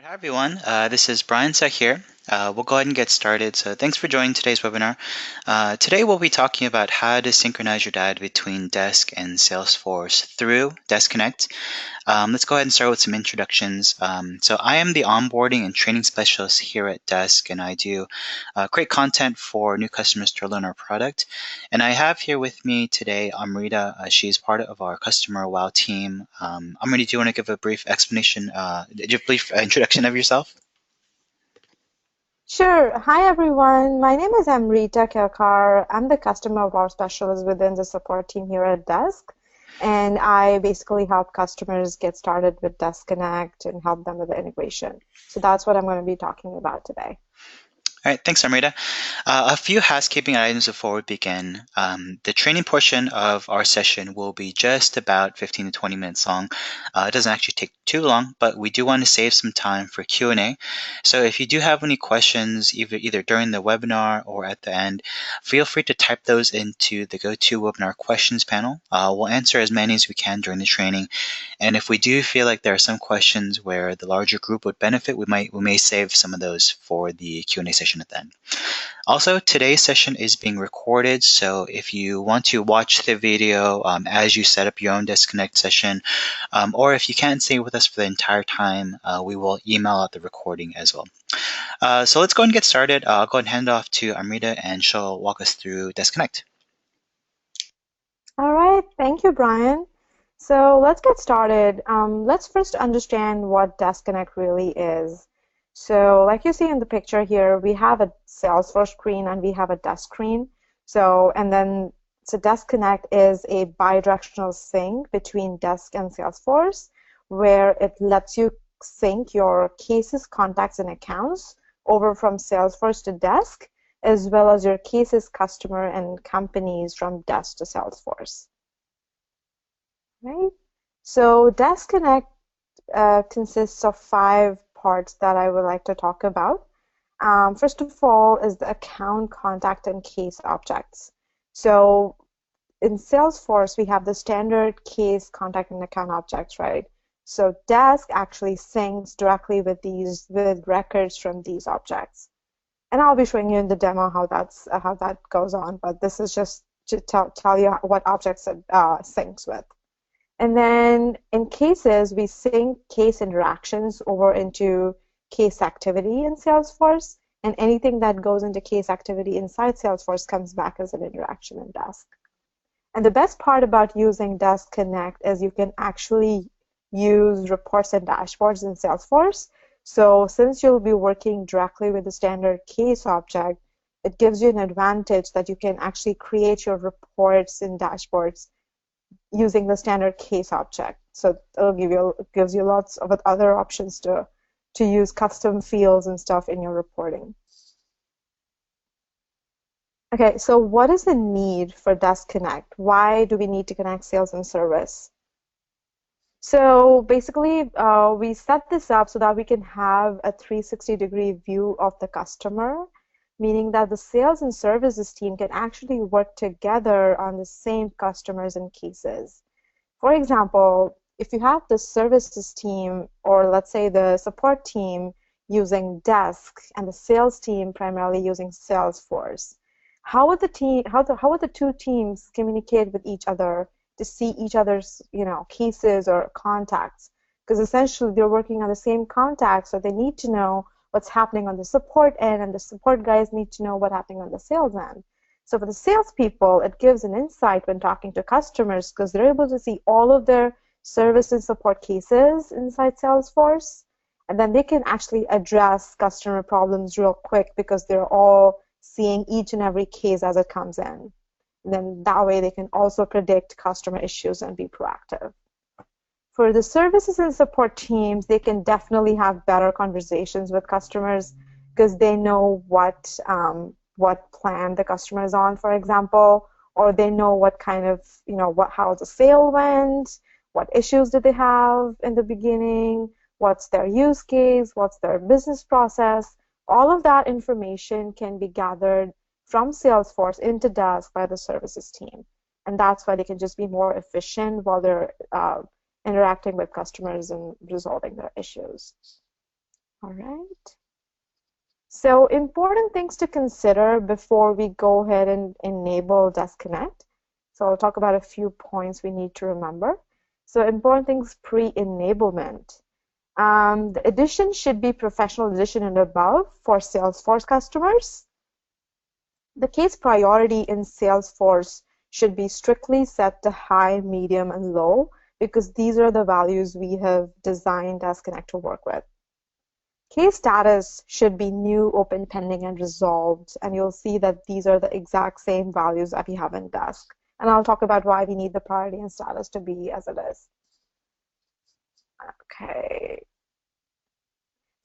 Hi everyone, this is Brian Seh here. We'll go ahead and get started. So thanks for joining today's webinar. Today we'll be talking about how to synchronize your data between Desk and Salesforce through Desk Connect. Let's go ahead and start with some introductions. So I am the onboarding and training specialist here at Desk, and I do create content for new customers to learn our product. And I have here with me today Amrita. She's part of our customer WOW team. Amrita, do you want to give a brief explanation, a brief introduction of yourself? Sure. Hi, everyone. My name is Amrita Kelkar. I'm the customer WOW specialist within the support team here at Desk. And I basically help customers get started with Desk Connect and help them with the integration. So that's what I'm going to be talking about today. All right, thanks, Amrita. A few housekeeping items before we begin. The training portion of our session will be just about 15 to 20 minutes long. It doesn't actually take too long, but we do want to save some time for Q&A. So if you do have any questions, either during the webinar or at the end, feel free to type those into the GoToWebinar questions panel. We'll answer as many as we can during the training. And if we do feel like there are some questions where the larger group would benefit, we may save some of those for the Q&A session at the end. Also, today's session is being recorded, so if you want to watch the video as you set up your own Desk Connect session, or if you can't stay with us for the entire time, we will email out the recording as well. So let's go and get started. I'll go ahead and hand it off to Amrita, and she'll walk us through Desk Connect. All right. Thank you, Brian. So let's get started. Let's first understand what Desk Connect really is. So like you see in the picture here, we have a Salesforce screen and we have a Desk screen. So Desk Connect is a bidirectional sync between Desk and Salesforce, where it lets you sync your cases, contacts, and accounts over from Salesforce to Desk, as well as your cases, customer, and companies from Desk to Salesforce. Right? So Desk Connect consists of 5 parts that I would like to talk about. First of all is the account, contact, and case objects. So in Salesforce, we have the standard case, contact, and account objects, right? So Desk actually syncs directly with records from these objects. And I'll be showing you in the demo how that goes on, but this is just to tell you what objects it syncs with. And then in cases, we sync case interactions over into case activity in Salesforce, and anything that goes into case activity inside Salesforce comes back as an interaction in Desk. And the best part about using Desk Connect is you can actually use reports and dashboards in Salesforce. So since you'll be working directly with the standard case object, it gives you an advantage that you can actually create your reports and dashboards using the standard case object. So it gives you lots of other options to use custom fields and stuff in your reporting. Okay, so what is the need for Desk Connect? Why do we need to connect sales and service? So basically, we set this up so that we can have a 360-degree view of the customer, meaning that the sales and services team can actually work together on the same customers and cases. For example, if you have the services team, or let's say the support team using Desk and the sales team primarily using Salesforce, how would the two teams communicate with each other to see each other's cases or contacts? Because essentially they're working on the same contacts, so they need to know what's happening on the support end, and the support guys need to know what's happening on the sales end. So for the salespeople, it gives an insight when talking to customers because they're able to see all of their service and support cases inside Salesforce, and then they can actually address customer problems real quick because they're all seeing each and every case as it comes in. And then that way they can also predict customer issues and be proactive. For the services and support teams, they can definitely have better conversations with customers because they know what plan the customer is on, for example, or they know what kind of, how the sale went, what issues did they have in the beginning, what's their use case, what's their business process. All of that information can be gathered from Salesforce into Desk by the services team. And that's why they can just be more efficient while they're interacting with customers and resolving their issues. All right. So important things to consider before we go ahead and enable Desk Connect. So I'll talk about a few points we need to remember. So important things pre-enablement. The edition should be professional edition and above for Salesforce customers. The case priority in Salesforce should be strictly set to high, medium, and low because these are the values we have designed Desk Connect to work with. Case status should be new, open, pending, and resolved. And you'll see that these are the exact same values that we have in Desk. And I'll talk about why we need the priority and status to be as it is. Okay.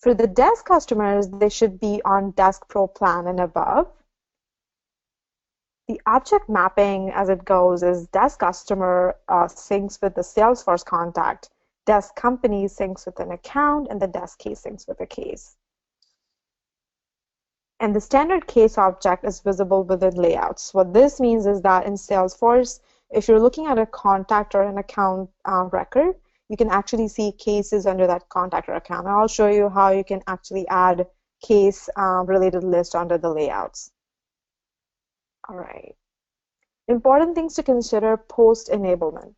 For the Desk customers, they should be on Desk Pro plan and above. The object mapping as it goes is Desk customer syncs with the Salesforce contact, Desk company syncs with an account, and the Desk case syncs with a case. And the standard case object is visible within layouts. What this means is that in Salesforce, if you're looking at a contact or an account record, you can actually see cases under that contact or account. And I'll show you how you can actually add case related list under the layouts. All right. Important things to consider post-enablement.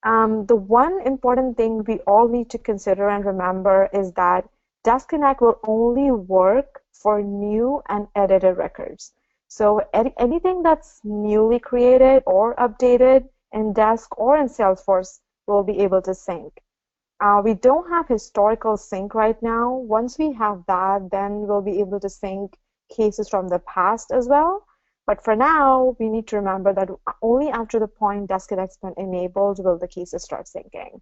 The one important thing we all need to consider and remember is that Desk Connect will only work for new and edited records. So anything that's newly created or updated in Desk or in Salesforce will be able to sync. We don't have historical sync right now. Once we have that, then we'll be able to sync cases from the past as well. But for now, we need to remember that only after the point Desk Connect's been enabled will the cases start syncing.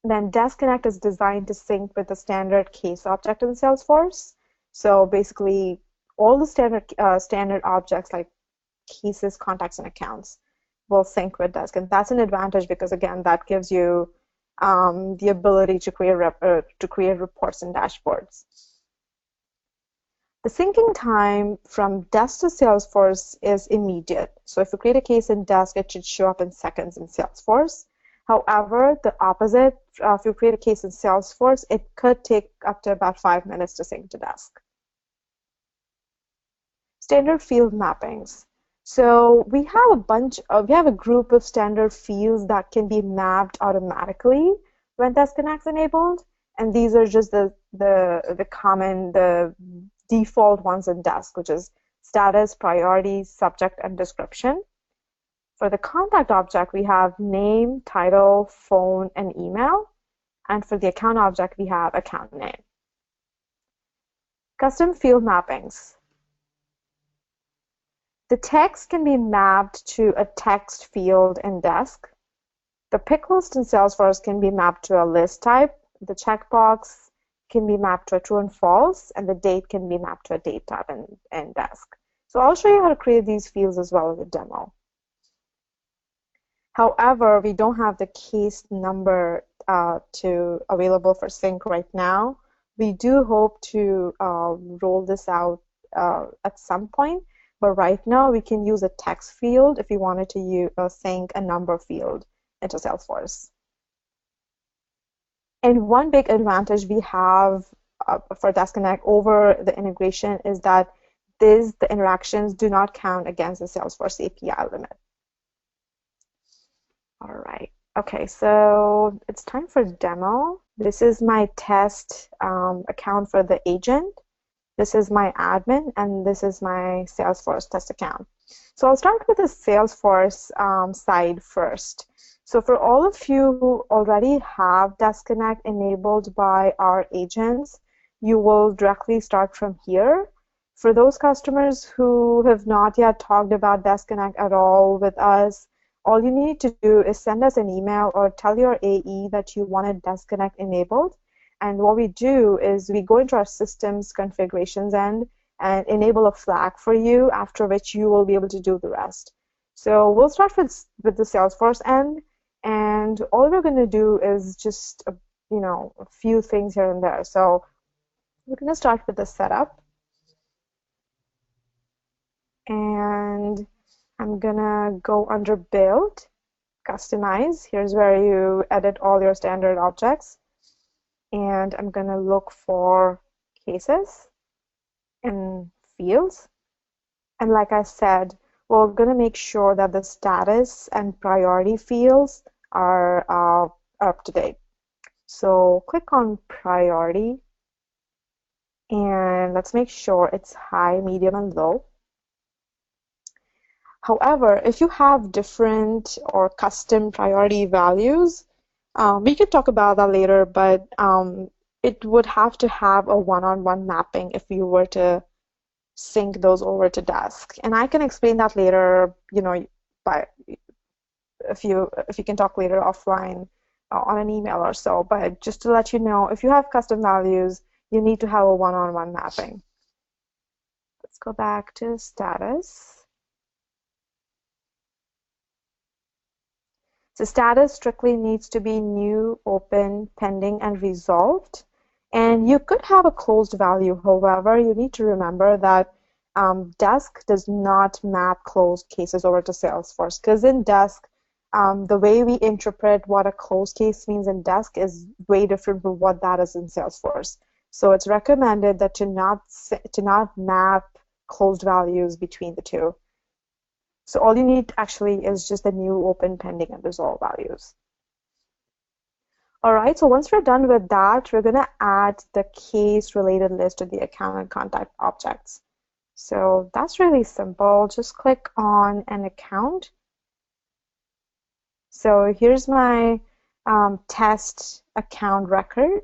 Then Desk Connect is designed to sync with the standard case object in Salesforce. So basically, all the standard objects like cases, contacts, and accounts will sync with Desk, and that's an advantage because again, that gives you the ability to create reports and dashboards. The syncing time from Desk to Salesforce is immediate. So if you create a case in Desk, it should show up in seconds in Salesforce. However, the opposite, if you create a case in Salesforce, it could take up to about 5 minutes to sync to Desk. Standard field mappings. So we have a group of standard fields that can be mapped automatically when Desk Connect's enabled, and these are just the default ones in Desk, which is status, priority, subject, and description. For the contact object, we have name, title, phone, and email. And for the account object, we have account name. Custom field mappings. The text can be mapped to a text field in Desk. The pick list in Salesforce can be mapped to a list type. The checkbox can be mapped to a true and false, and the date can be mapped to a date type in Desk. So I'll show you how to create these fields as well in the demo. However, we don't have the case number available for sync right now. We do hope to roll this out at some point, but right now we can use a text field if we wanted to sync a number field into Salesforce. And one big advantage we have for Desk Connect over the integration is that the interactions do not count against the Salesforce API limit. All right. Okay, so it's time for demo. This is my test account for the agent. This is my admin, and this is my Salesforce test account. So I'll start with the Salesforce side first. So for all of you who already have Desk Connect enabled by our agents, you will directly start from here. For those customers who have not yet talked about Desk Connect at all with us, all you need to do is send us an email or tell your AE that you wanted Desk Connect enabled. And what we do is we go into our systems configurations end and enable a flag for you, after which you will be able to do the rest. So we'll start with the Salesforce end, and all we're going to do is just a few things here and there. So we're going to start with the setup, and I'm going to go under build, customize. Here's where you edit all your standard objects. and I'm going to look for cases and fields. And like I said, we're going to make sure that the status and priority fields are up to date. So click on priority and let's make sure it's high, medium, and low. However, if you have different or custom priority values, we can talk about that later, but it would have to have a one-on-one mapping if you were to sync those over to Desk. And I can explain that later, by if you can talk later offline on an email or so. But just to let you know, if you have custom values, you need to have a one-on-one mapping. Let's go back to status. So status strictly needs to be new, open, pending, and resolved. And you could have a closed value. However, you need to remember that Desk does not map closed cases over to Salesforce, because in Desk, the way we interpret what a closed case means in Desk is way different from what that is in Salesforce. So it's recommended that to not map closed values between the two. So all you need actually is just the new, open, pending, and resolve values. All right, so once we're done with that, we're going to add the case related list to the account and contact objects. So that's really simple. Just click on an account. So here's my test account record,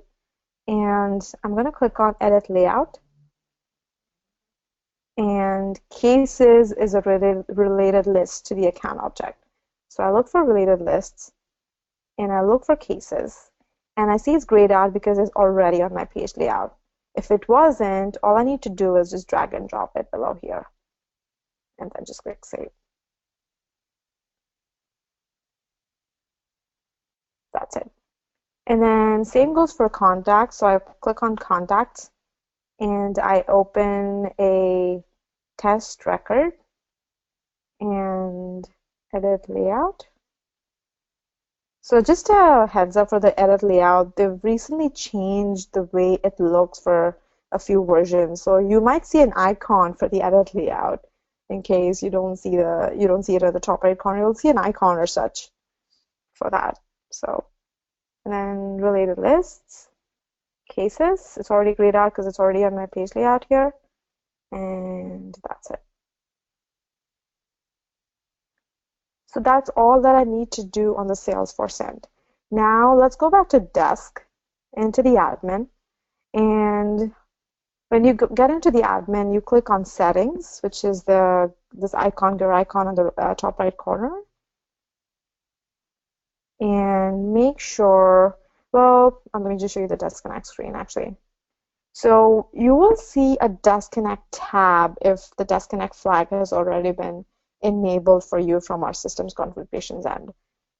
and I'm going to click on edit layout. And cases is a related list to the account object. So I look for related lists and I look for cases, and I see it's grayed out because it's already on my page layout. If it wasn't, all I need to do is just drag and drop it below here and then just click save. That's it. And then same goes for contacts. So I click on contacts and I open a test record and edit layout. So just a heads up for the edit layout, they've recently changed the way it looks for a few versions. So you might see an icon for the edit layout in case you don't see it at the top right corner. You'll see an icon or such for that. So, and then related lists, cases, it's already grayed out because it's already on my page layout here. And that's it. So that's all that I need to do on the Salesforce end. Now let's go back to Desk, into the admin. And when you get into the admin, you click on Settings, which is this icon, gear icon on the top right corner. And make sure, well, let me just show you the Desk Connect screen actually. So you will see a Desk Connect tab if the Desk Connect flag has already been enabled for you from our systems configurations end.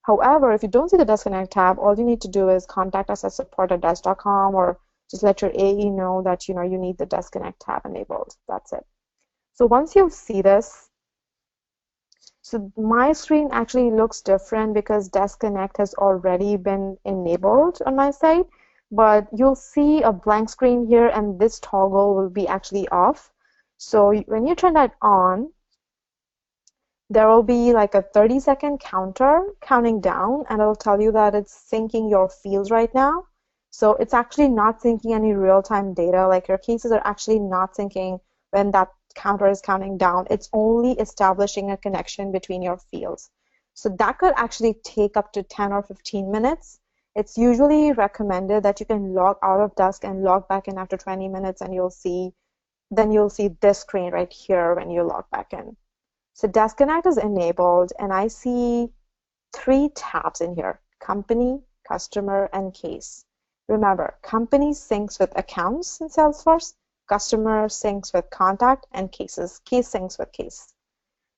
However, if you don't see the Desk Connect tab, all you need to do is contact us at support@desk.com or just let your AE know that you need the Desk Connect tab enabled. That's it. So once you see this, so my screen actually looks different because Desk Connect has already been enabled on my side, but you'll see a blank screen here and this toggle will be actually off. So when you turn that on, there will be like a 30-second counter counting down, and it'll tell you that it's syncing your fields right now. So it's actually not syncing any real-time data, like your cases are actually not syncing when that counter is counting down. It's only establishing a connection between your fields. So that could actually take up to 10 or 15 minutes. It's usually recommended that you can log out of Desk and log back in after 20 minutes, and you'll see this screen right here when you log back in. So Desk Connect is enabled, and I see 3 tabs in here: company, customer, and case. Remember, company syncs with accounts in Salesforce, customer syncs with contact, and case syncs with case.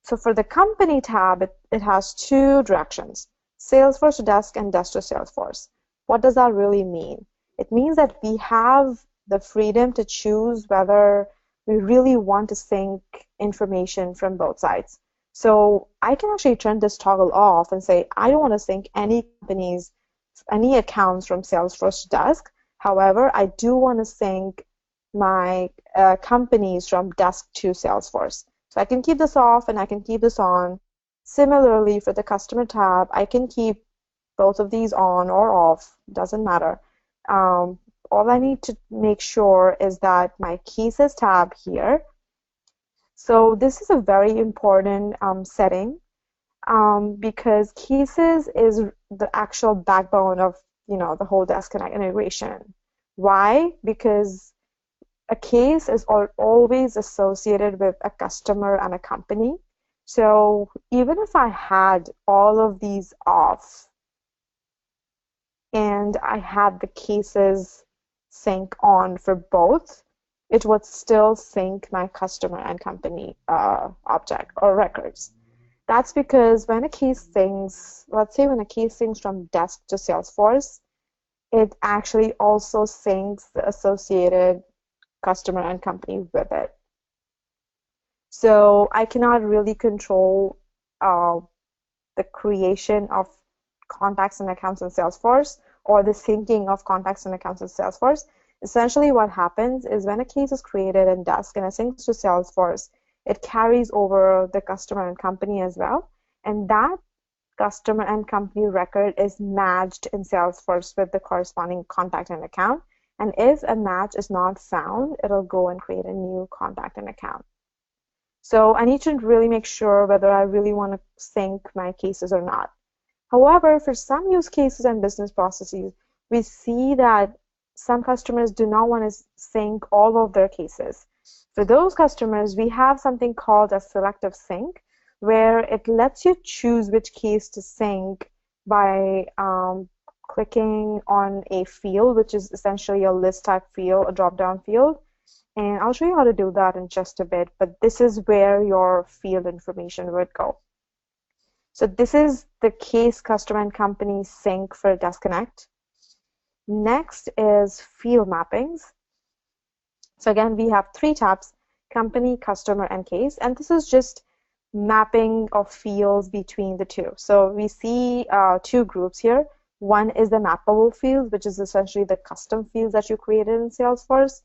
So for the company tab, it has 2 directions: Salesforce to Desk and Desk to Salesforce. What does that really mean? It means that we have the freedom to choose whether we really want to sync information from both sides. So I can actually turn this toggle off and say, I don't want to sync any accounts from Salesforce to Desk. However, I do want to sync my companies from Desk to Salesforce. So I can keep this off and I can keep this on. Similarly, for the customer tab, I can keep both of these on or off, doesn't matter. Um, all I need to make sure is that my cases tab here. So this is a very important setting because cases is the actual backbone of the whole Desk Connect integration. Why? Because a case is always associated with a customer and a company. So even if I had all of these off and I had the cases sync on for both, it would still sync my customer and company object or records. That's because when a case syncs, let's say when a case syncs from Desk to Salesforce, it actually also syncs the associated customer and company with it. So I cannot really control uh, the creation of contacts and accounts in Salesforce or the syncing of contacts and accounts in Salesforce. Essentially, what happens is when a case is created in Desk and it syncs to Salesforce, it carries over the customer and company as well. And that customer and company record is matched in Salesforce with the corresponding contact and account. And if a match is not found, it'll go and create a new contact and account. So I need to really make sure whether I really want to sync my cases or not. However, for some use cases and business processes, we see that some customers do not want to sync all of their cases. For those customers, we have something called a selective sync, where it lets you choose which case to sync by clicking on a field, which is essentially a list type field, a drop-down field. And I'll show you how to do that in just a bit, but this is where your field information would go. So this is the case customer and company sync for Desk Connect. Next is field mappings. So again, we have three tabs: company, customer, and case. And this is just mapping of fields between the two. So we see two groups here. One is the mappable fields, which is essentially the custom fields that you created in Salesforce.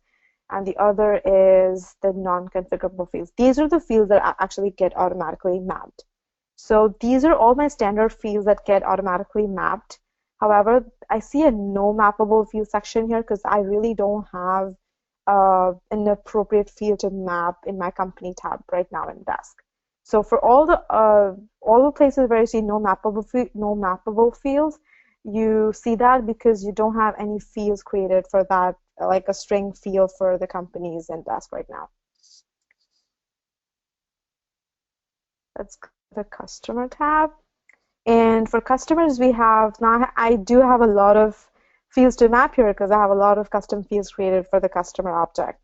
And the other is the non-configurable fields. These are the fields that actually get automatically mapped. So these are all my standard fields that get automatically mapped. However, I see a no mappable field section here because I really don't have an appropriate field to map in my company tab right now in Desk. So for all the places where you see no mappable fields, you see that because you don't have any fields created for that, like a string field for the companies in Desk right now. Let's go to the customer tab. And for customers, we have now, I do have a lot of fields to map here because I have a lot of custom fields created for the customer object.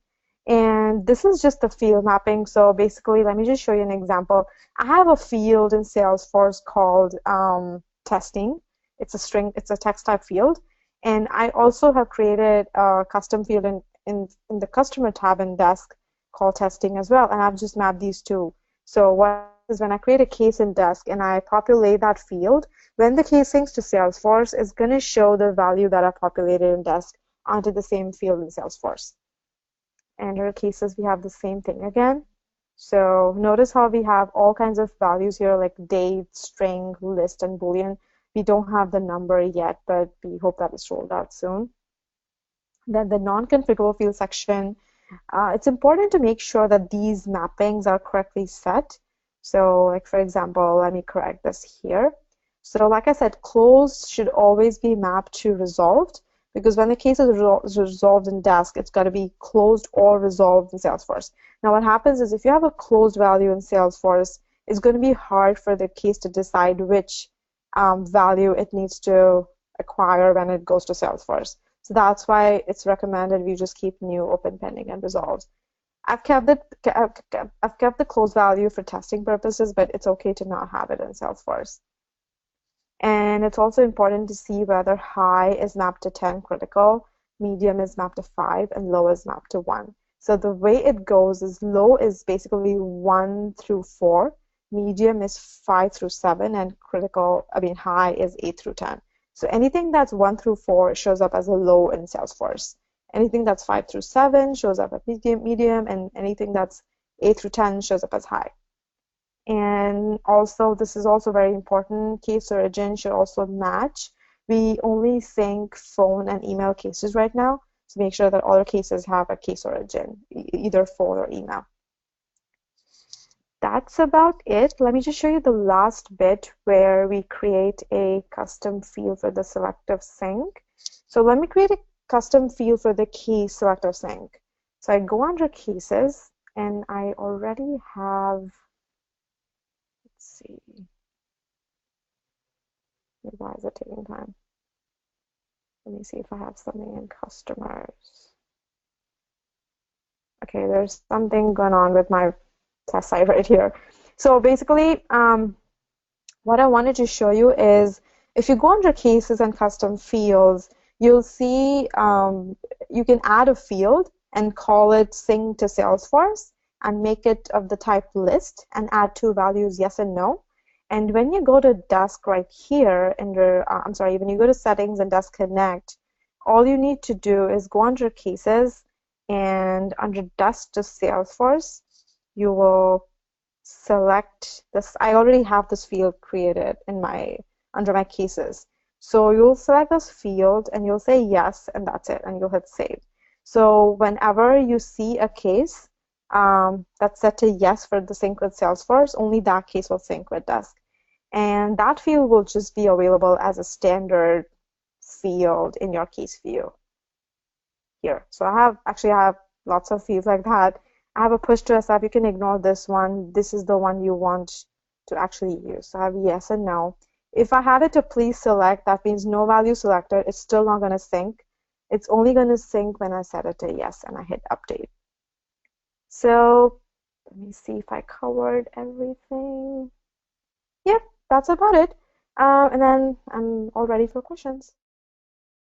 And this is just the field mapping. So basically, let me just show you an example. I have a field in Salesforce called testing. It's a string, it's a text type field. And I also have created a custom field in the customer tab in Desk called testing as well. And I've just mapped these two. So what is when I create a case in Desk and I populate that field, when the case syncs to Salesforce, it's going to show the value that I populated in Desk onto the same field in Salesforce. And our cases, we have the same thing again. So notice how we have all kinds of values here like date, string, list, and Boolean. We don't have the number yet, but we hope that is rolled out soon. Then the non-configurable field section, it's important to make sure that these mappings are correctly set. So like for example, let me correct this here. So like I said, closed should always be mapped to resolved, because when the case is resolved in Desk, it's got to be closed or resolved in Salesforce. Now what happens is if you have a closed value in Salesforce, it's going to be hard for the case to decide which value it needs to acquire when it goes to Salesforce. So that's why it's recommended we just keep new, open, pending, and resolved. I've kept the closed value for testing purposes, but it's okay to not have it in Salesforce. And it's also important to see whether high is mapped to 10 critical, medium is mapped to 5, and low is mapped to 1. So the way it goes is low is basically 1 through 4, medium is 5 through 7, and high is 8 through 10. So anything that's 1 through 4 shows up as a low in Salesforce. Anything that's 5 through 7 shows up as medium, and anything that's 8 through 10 shows up as high. And also, this is also very important, case origin should also match. We only sync phone and email cases right now, so make sure that all our cases have a case origin, either phone or email. That's about it. Let me just show you the last bit where we create a custom field for the selective sync. So let me create a custom field for the case selective sync. So I go under cases, and I already have, let's see, why is it taking time? Let me see if I have something in customers. Okay, there's something going on with my test site right here. So basically, what I wanted to show you is if you go under cases and custom fields, you'll see you can add a field and call it sync to Salesforce and make it of the type list and add 2 values, yes and no. And when you go to Desk right here, under, I'm sorry, when you go to Settings and Desk Connect, all you need to do is go under Cases, and under Desk to Salesforce, you will select this. I already have this field created in my under my cases. So you'll select this field and you'll say yes, and that's it, and you'll hit save. So whenever you see a case that's set to yes for the sync with Salesforce, only that case will sync with Desk. And that field will just be available as a standard field in your case view here. So I have lots of fields like that. I have a push to SF. You can ignore this one. This is the one you want to actually use. So I have yes and no. If I have it to please select, that means no value selected. It's still not going to sync. It's only going to sync when I set it to yes and I hit update. So let me see if I covered everything. Yep, that's about it. And then I'm all ready for questions.